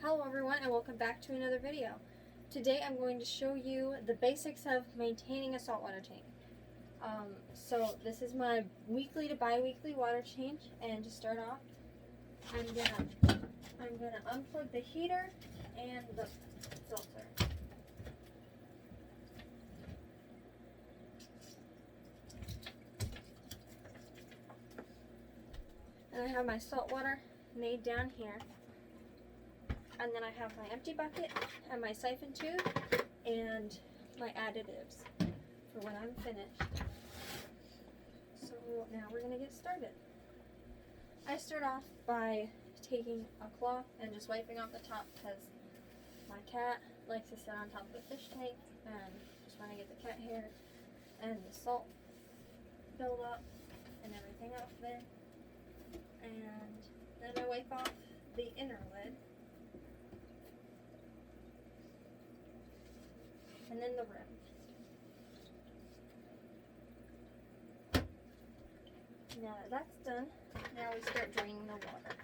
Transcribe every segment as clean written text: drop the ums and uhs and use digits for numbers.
Hello everyone and welcome back to another video. Today I'm going to show you the basics of maintaining a saltwater tank. So this is my weekly to bi-weekly water change, and to start off I'm gonna unplug the heater and the filter. And I have my salt water made down here. And then I have my empty bucket and my siphon tube and my additives for when I'm finished. So now we're going to get started. I start off by taking a cloth and just wiping off the top because my cat likes to sit on top of the fish tank, and just want to get the cat hair and the salt build up and everything off there. And then I wipe off the inner lid. And then the rim. Now that that's done, now we start draining the water.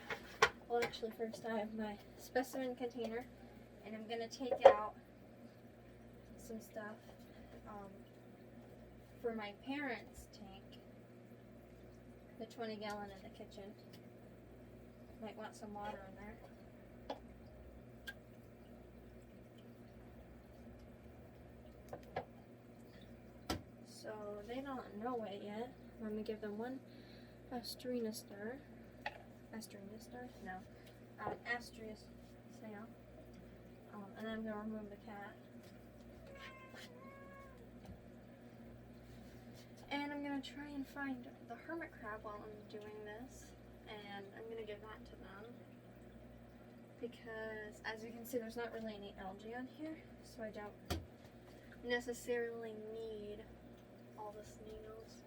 Well, actually first I have my specimen container, and I'm going to take out some stuff for my parents' tank, the 20 gallon in the kitchen. Might want some water in there. So they don't know it yet. I'm going to give them one Astrina star. Astrius snail. And then I'm going to remove the cat. And I'm going to try and find the hermit crab while I'm doing this. And I'm going to give that to them. Because as you can see, there's not really any algae on here. So I don't necessarily need all the snails.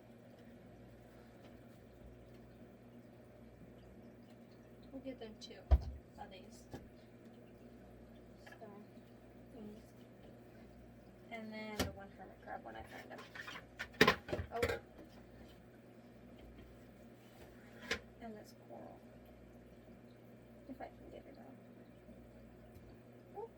We'll get them 2 of these. So, and then the one hermit crab when I find them. Oh. And this coral. If I can get it out. Oh.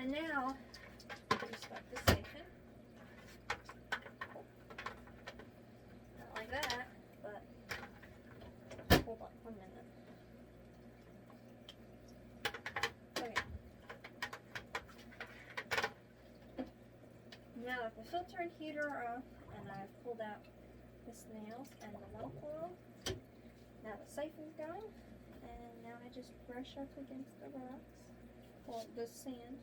And now, we start the siphon. Not like that, but hold on 1 minute. Okay. Now that the filter and heater are off, and I've pulled out the snails and the one coral, now the siphon's going, and now I just brush up against the rocks, well, the sand.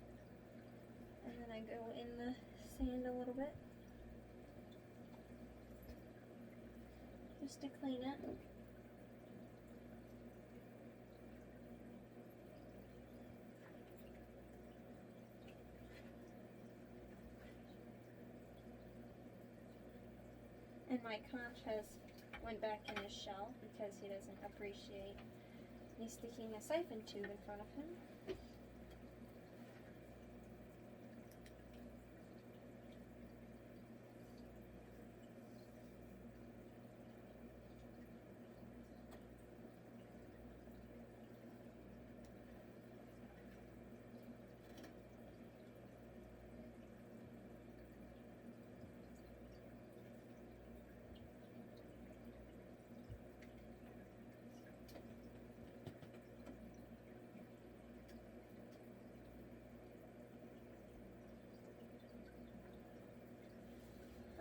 And then I go in the sand a little bit, just to clean it. And my conch has went back in his shell because he doesn't appreciate me sticking a siphon tube in front of him.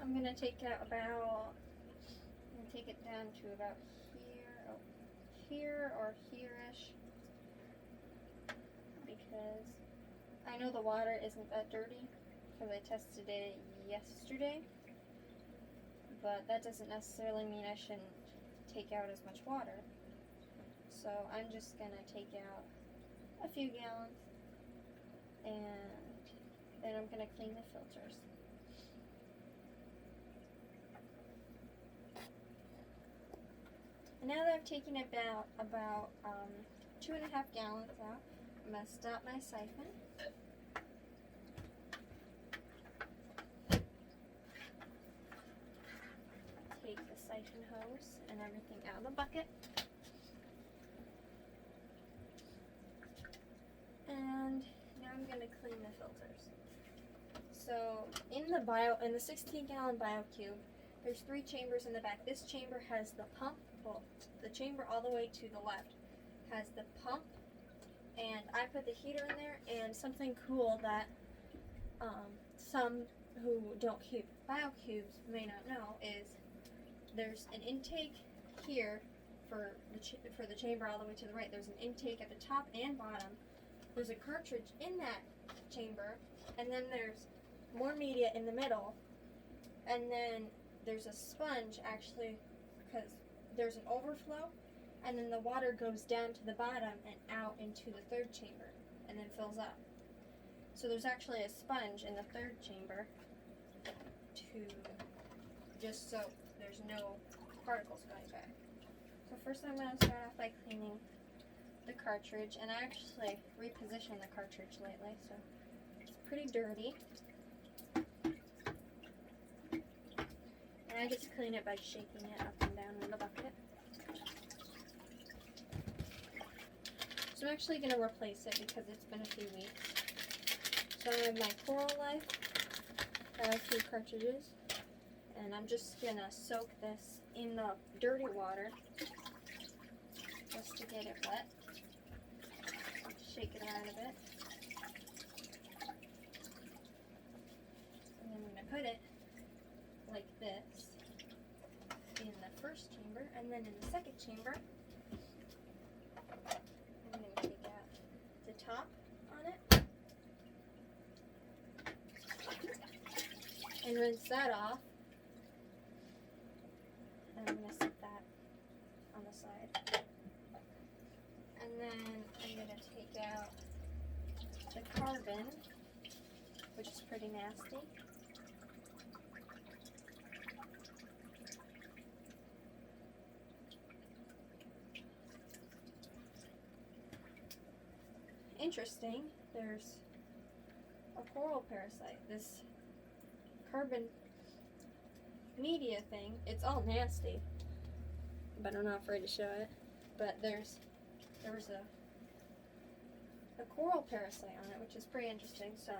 I'm going to take out take it down to about here or here-ish, because I know the water isn't that dirty because I tested it yesterday, but that doesn't necessarily mean I shouldn't take out as much water. So I'm just going to take out a few gallons, and then I'm going to clean the filters. And now that I've taken about 2.5 gallons out, I'm going to stop my siphon. siphon hose and everything out of the bucket. And now I'm going to clean the filters. So in the 16-gallon BioCube, there's 3 chambers in the back. This chamber has the pump. Well, the chamber all the way to the left has the pump, and I put the heater in there. And something cool that some who don't keep BioCubes may not know is there's an intake here for the chamber all the way to the right. There's an intake at the top and bottom. There's a cartridge in that chamber, and then there's more media in the middle, and then there's a sponge actually, because there's an overflow, and then the water goes down to the bottom and out into the 3rd chamber and then fills up. So there's actually a sponge in the 3rd chamber to just so there's no particles going back. So first I'm going to start off by cleaning the cartridge, and I actually repositioned the cartridge lately, so it's pretty dirty. And I just clean it by shaking it up and down in the bucket. So I'm actually going to replace it because it's been a few weeks. So I have my Coral Life BioCube cartridges, and I'm just going to soak this in the dirty water just to get it wet. Shake it around a bit. And then I'm going to put it like this in the 1st chamber, and then in the 2nd chamber I'm going to take out the top on it and rinse that off, and I'm going to set that on the side. And then I'm going to take out the carbon, which is pretty nasty. Interesting, there's a coral parasite. This carbon media thing, it's all nasty, but I'm not afraid to show it. But there was a coral parasite on it, which is pretty interesting. So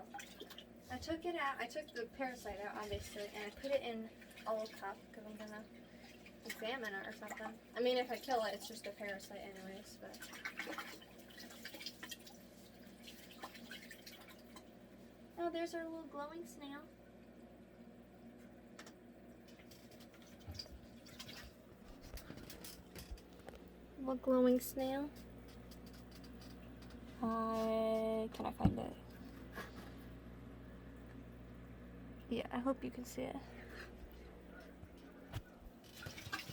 I took it out. I took the parasite out, obviously, and I put it in a little cup because I'm gonna examine it or something. I mean, if I kill it, it's just a parasite anyways. But oh, there's our little glowing snail. Little glowing snail. Can I find it? Yeah, I hope you can see it.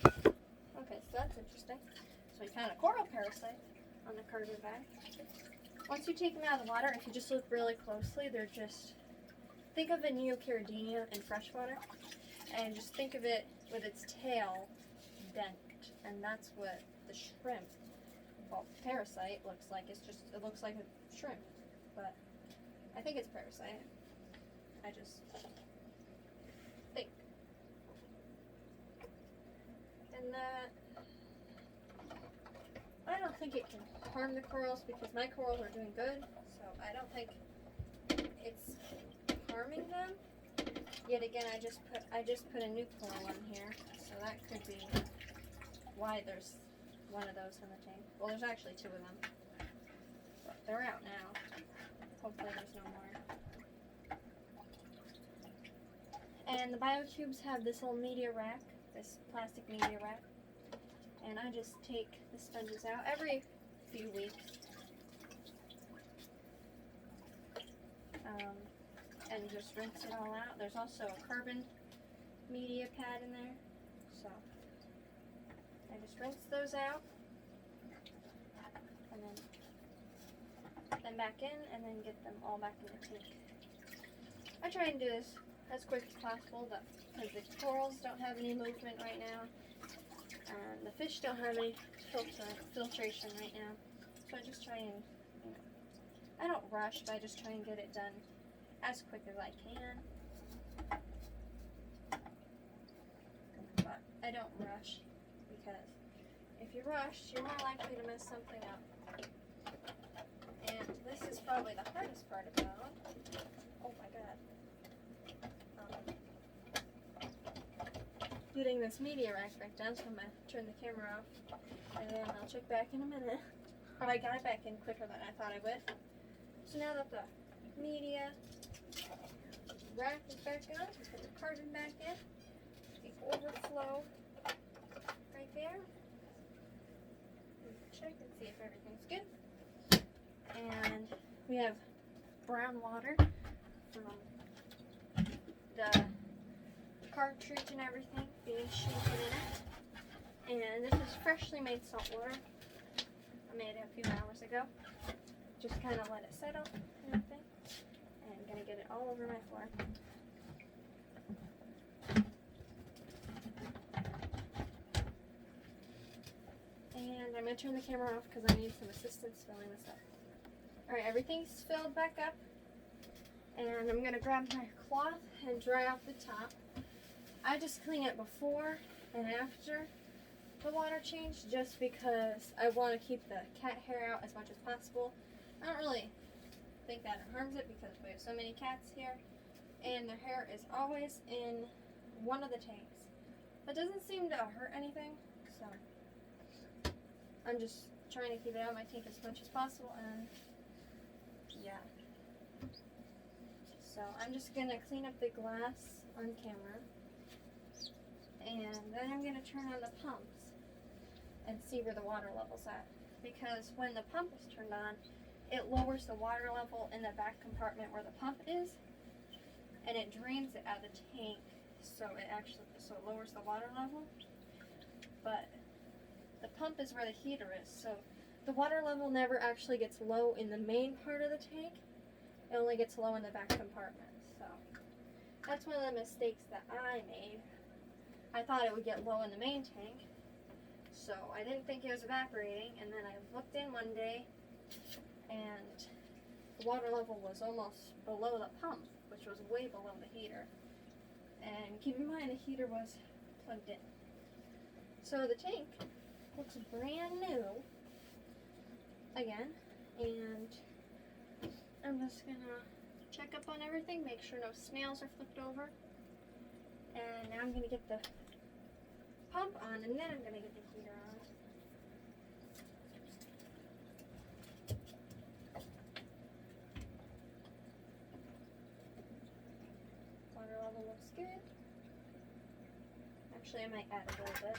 Okay, so that's interesting. So we found a coral parasite on the carbon bag. Once you take them out of the water, if you just look really closely, they're just, think of a Neocaridina in freshwater, and just think of it with its tail bent, and that's what the shrimp, well, parasite looks like. It's just, it looks like a shrimp, but I think it's parasite. I just think. And that, I don't think it can harm the corals because my corals are doing good, so I don't think it's harming them. Yet again, I just put a new coral in here, so that could be why there's one of those in the tank. Well, there's actually 2 of them. But they're out now. Hopefully there's no more. And the BioCubes have this little media rack, this plastic media rack. And I just take the sponges out every few weeks. And just rinse it all out. There's also a carbon media pad in there. So I just rinse those out. And then put them back in and then get them all back in the tank. I try and do this as quick as possible because the corals don't have any movement right now. And the fish don't have any filtration right now. So I just try and, I don't rush, but I just try and get it done as quick as I can. But I don't rush, because if you rush, you're more likely to mess something up. And this is probably the hardest part about. Oh my god. Getting this media rack back down, so I'm going to turn the camera off, and then I'll check back in a minute. But I got it back in quicker than I thought I would. So now that the media rack is back on, let's put the carton back in. The overflow right there. Check and see if everything's good. And we have brown water from the cartridge and everything being shaken in it. And this is freshly made salt water. I made it a few hours ago. Just kind of let it settle and everything. And I'm going to get it all over my floor. And I'm going to turn the camera off because I need some assistance filling this up. Alright, everything's filled back up. And I'm going to grab my cloth and dry off the top. I just clean it before and after the water change, just because I want to keep the cat hair out as much as possible. I don't really think that it harms it because we have so many cats here, and their hair is always in one of the tanks. That doesn't seem to hurt anything, so I'm just trying to keep it out of my tank as much as possible, and yeah. So I'm just going to clean up the glass on camera, and then I'm going to turn on the pumps and see where the water level's at. Because when the pump is turned on, it lowers the water level in the back compartment where the pump is, and it drains it out of the tank, so it lowers the water level. But the pump is where the heater is, so the water level never actually gets low in the main part of the tank. It only gets low in the back compartment. So that's one of the mistakes that I made. I thought it would get low in the main tank, so I didn't think it was evaporating, and then I looked in one day and the water level was almost below the pump, which was way below the heater. And keep in mind, the heater was plugged in. So the tank looks brand new again, and I'm just gonna check up on everything, make sure no snails are flipped over. And now I'm gonna get the pump on, and then I'm gonna get the heater on. Water level looks good. Actually, I might add a little bit.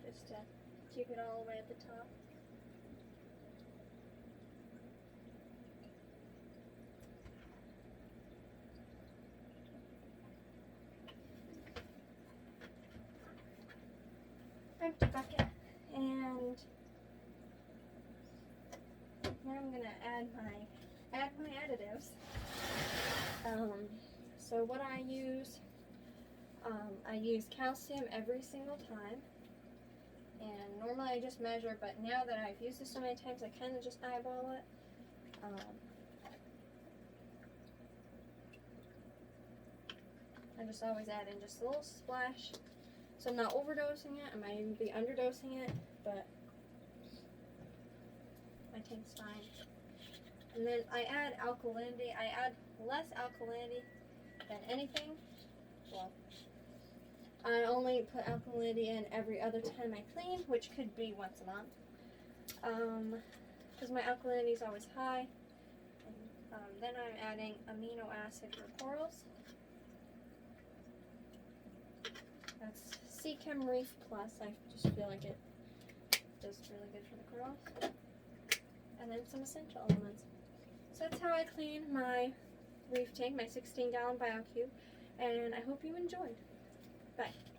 Just to keep it all the way at the top. Empty bucket, and now I'm gonna add my additives. So what I use calcium every single time, and normally I just measure, but now that I've used this so many times, I kind of just eyeball it. I just always add in just a little splash. So I'm not overdosing it. I might even be underdosing it, but my tank's fine. And then I add alkalinity. I add less alkalinity than anything. Well, I only put alkalinity in every other time I clean, which could be once a month. Because my alkalinity is always high. And, then I'm adding amino acid for corals. That's Chem Reef Plus. I just feel like it does really good for the corals. And then some essential elements. So that's how I clean my reef tank, my 16-gallon BioCube. And I hope you enjoyed. Bye.